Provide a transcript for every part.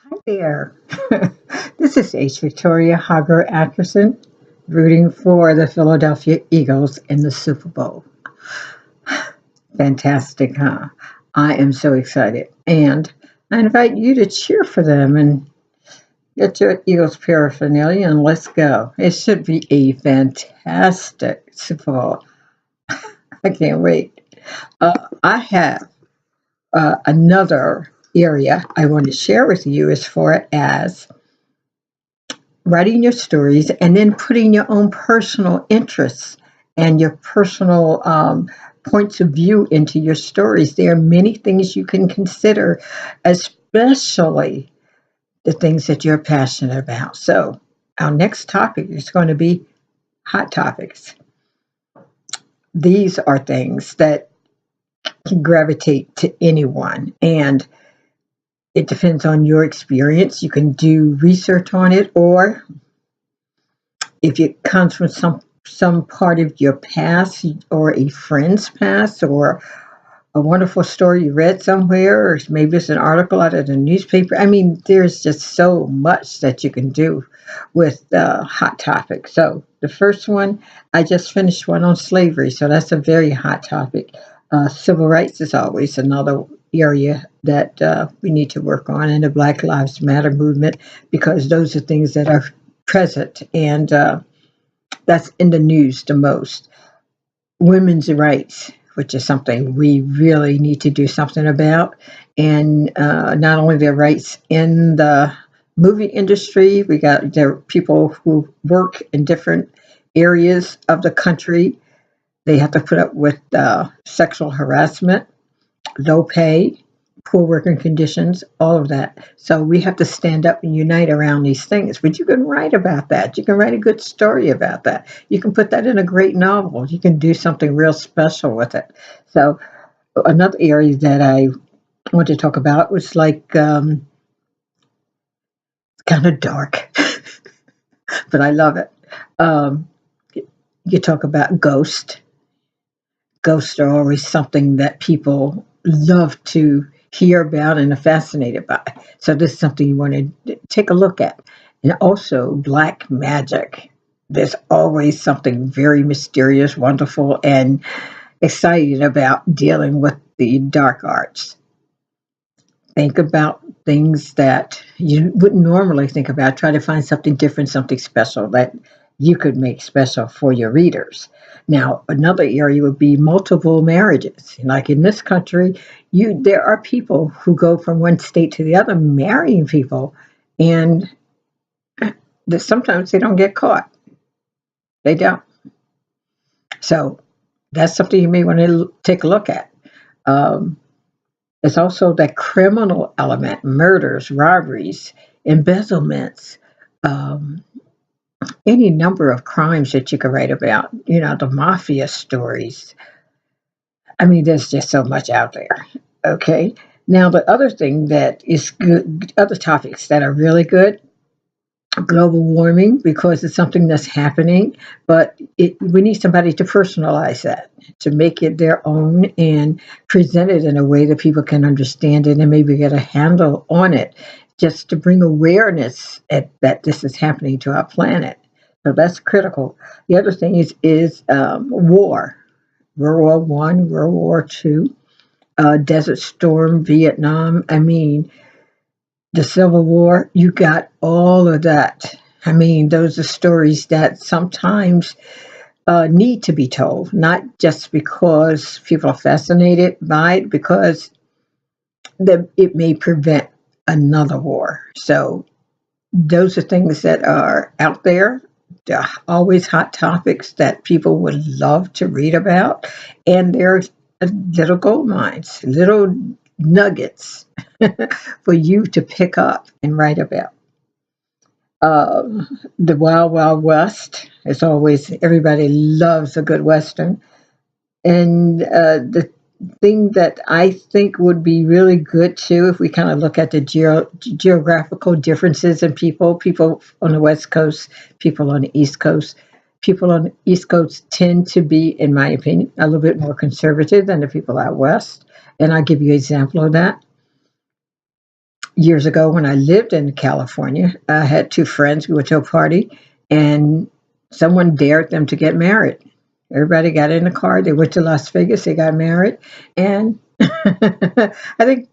Hi there. This is H. Victoria Hager Atkinson, rooting for the Philadelphia Eagles in the Super Bowl. Fantastic, huh? I am so excited. And I invite you to cheer for them and get your Eagles paraphernalia and let's go. It should be a fantastic Super Bowl. I can't wait. I have another area I want to share with you as far as writing your stories and then putting your own personal interests and your personal points of view into your stories. There are many things you can consider, especially the things that you're passionate about. So, our next topic is going to be hot topics. These are things that can gravitate to anyone, and it depends on your experience. You can do research on it, or if it comes from some part of your past or a friend's past or a wonderful story you read somewhere, or maybe it's an article out of the newspaper. I mean, there's just so much that you can do with hot topics. So the first one, I just finished one on slavery, so that's a very hot topic. Civil rights is always another area that we need to work on, and the Black Lives Matter movement, because those are things that are present and that's in the news the most. Women's rights, which is something we really need to do something about, and not only their rights in the movie industry, we got there are people who work in different areas of the country. They have to put up with sexual harassment, low pay, poor working conditions, all of that. So we have to stand up and unite around these things. But you can write about that. You can write a good story about that. You can put that in a great novel. You can do something real special with it. So another area that I want to talk about was like kind of dark, but I love it. Um, you talk about ghosts. Ghosts are always something that people love to hear about and are fascinated by. So this is something you want to take a look at. And also black magic. There's always something very mysterious, wonderful, and exciting about dealing with the dark arts. Think about things that you wouldn't normally think about. Try to find something different, something special that you could make special for your readers. Now, another area would be multiple marriages. Like in this country, there are people who go from one state to the other marrying people, and sometimes they don't get caught. They don't. So that's something you may want to take a look at. Um, It's also that criminal element, murders, robberies, embezzlements, um, any number of crimes that you could write about, the mafia stories. I mean, there's just so much out there. Okay. Now, the other thing that is good, other topics that are really good, global warming, because it's something that's happening, but we need somebody to personalize that, to make it their own and present it in a way that people can understand it and maybe get a handle on it, just to bring awareness that this is happening to our planet. So that's critical. The other thing is war, World War One, World War Two, Desert Storm, Vietnam. I mean, the Civil War, you got all of that. I mean, those are stories that sometimes need to be told, not just because people are fascinated by it, because it may prevent another war. So those are things that are out there. They're always hot topics that people would love to read about. And they're little gold mines, little nuggets for you to pick up and write about. The Wild Wild West is always, everybody loves a good Western. And the thing that I think would be really good too, if we kind of look at the geographical differences in people on the West Coast, people on the East Coast. People on the East Coast tend to be, in my opinion, a little bit more conservative than the people out West. And I'll give you an example of that. years ago when I lived in California, I had two friends. We went to a party, and someone dared them to get married. Everybody got in the car. They went to Las Vegas. They got married, and I think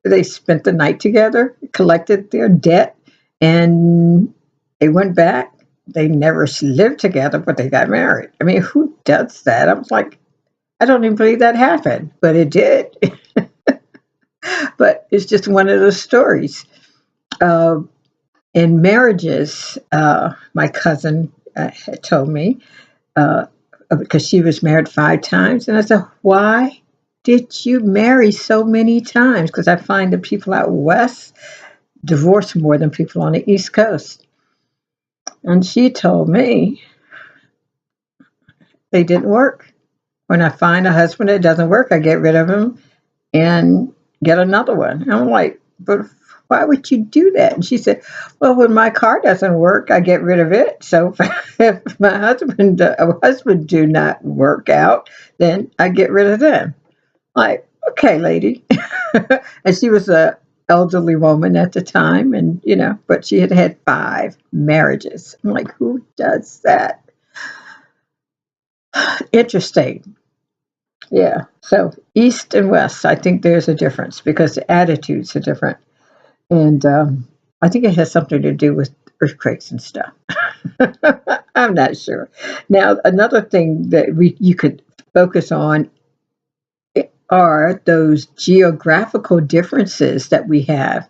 they spent the night together, collected their debt, and they went back. They never lived together, but they got married. I mean, who does that? I was like, I don't even believe that happened, but it did. But it's just one of those stories. Uh, in marriages, my cousin had told me, uh, because she was married 5 times, and I said, "Why did you marry so many times?" Because I find that people out west divorce more than people on the East Coast. And she told me they didn't work. When I find a husband that doesn't work, I get rid of him and get another one. And I'm like, but why would you do that? And she said, well, when my car doesn't work, I get rid of it. So if my husband do not work out, then I get rid of them. Like, okay, lady. And she was a elderly woman at the time, and but she had had 5 marriages. I'm like, who does that? Interesting. Yeah. So East and West, I think there's a difference because the attitudes are different. And I think it has something to do with earthquakes and stuff. I'm not sure. Now, another thing that you could focus on are those geographical differences that we have.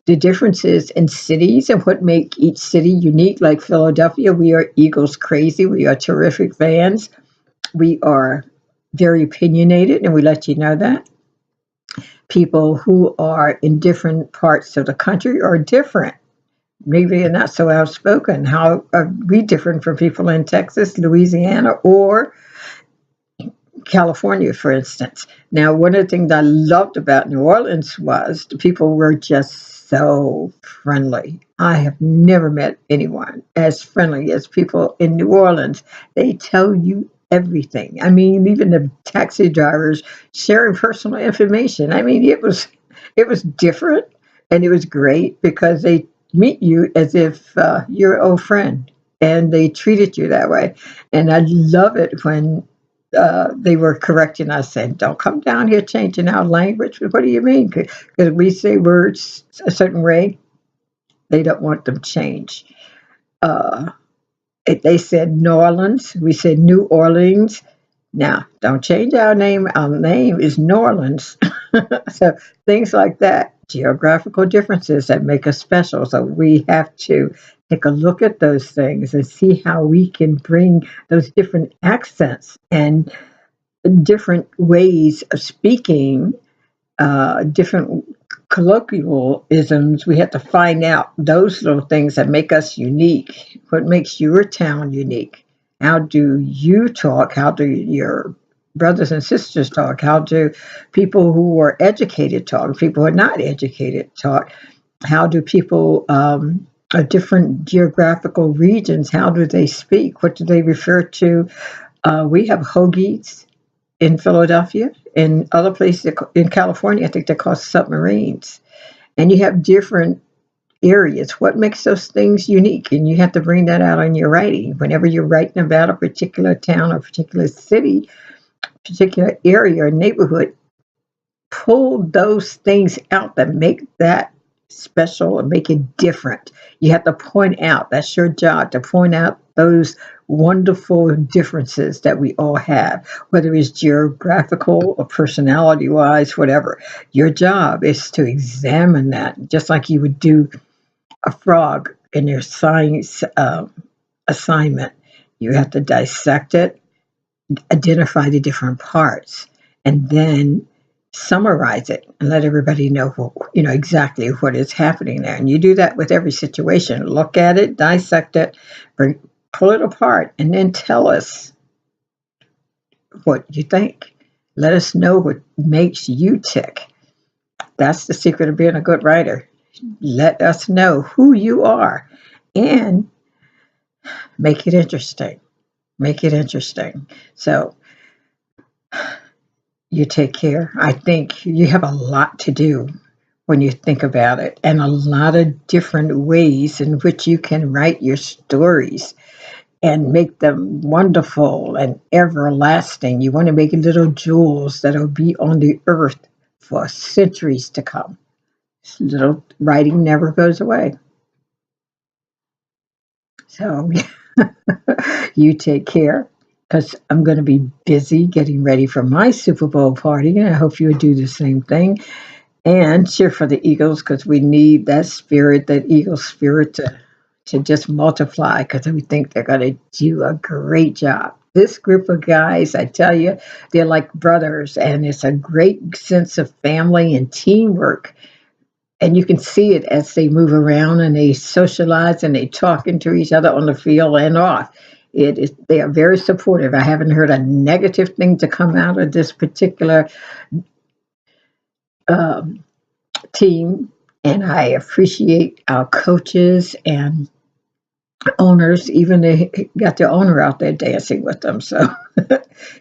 The differences in cities and what make each city unique. Like Philadelphia, we are Eagles crazy. We are terrific fans. We are very opinionated, and we let you know that. People who are in different parts of the country are different. Maybe they're not so outspoken. How are we different from people in Texas, Louisiana, or California, for instance? Now, one of the things I loved about New Orleans was the people were just so friendly. I have never met anyone as friendly as people in New Orleans. They tell you everything. I mean, even the taxi drivers sharing personal information. I mean, it was different, and it was great because they meet you as if you're an old friend, and they treated you that way. And I love it when they were correcting us and don't come down here changing our language. What do you mean? Because we say words a certain way, they don't want them changed. Uh, they said New Orleans, we said New Orleans. Now, don't change our name. Our name is New Orleans. So things like that, geographical differences that make us special. So we have to take a look at those things and see how we can bring those different accents and different ways of speaking, different colloquialisms. We have to find out those little things that make us unique. What makes your town unique? How do you talk? How do your brothers and sisters talk? How do people who are educated talk? People who are not educated talk? How do people of different geographical regions, how do they speak? What do they refer to? We have hoagies in Philadelphia. In other places in California, I think they're called submarines. And you have different areas. What makes those things unique? And you have to bring that out in your writing. Whenever you're writing about a particular town or particular city, particular area or neighborhood, pull those things out that make that special and make it different. You have to point out, that's your job, to point out those wonderful differences that we all have, whether it's geographical or personality wise, whatever. Your job is to examine that, just like you would do a frog in your science assignment. You have to dissect it, identify the different parts, and then summarize it and let everybody know exactly what is happening there. And you do that with every situation. Look at it, dissect it, pull it apart, and then tell us what you think. Let us know what makes you tick. That's the secret of being a good writer. Let us know who you are and make it interesting. Make it interesting. So you take care. I think you have a lot to do when you think about it, and a lot of different ways in which you can write your stories and make them wonderful and everlasting. You want to make little jewels that'll be on the earth for centuries to come. Little writing never goes away. So you take care, because I'm going to be busy getting ready for my Super Bowl party, and I hope you would do the same thing. And cheer for the Eagles, because we need that spirit, that Eagle spirit, to just multiply, because we think they're going to do a great job. This group of guys, I tell you, they're like brothers, and it's a great sense of family and teamwork. And you can see it as they move around and they socialize and they talking to each other on the field and off. It is, they are very supportive. I haven't heard a negative thing to come out of this particular um, team, and I appreciate our coaches and owners. Even they got their owner out there dancing with them. So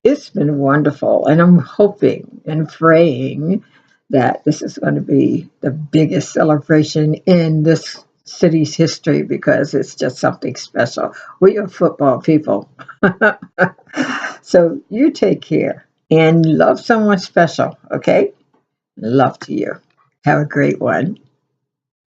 it's been wonderful, and I'm hoping and praying that this is going to be the biggest celebration in this city's history, because it's just something special. We are football people. So you take care and love someone special, okay? Love to you. Have a great one.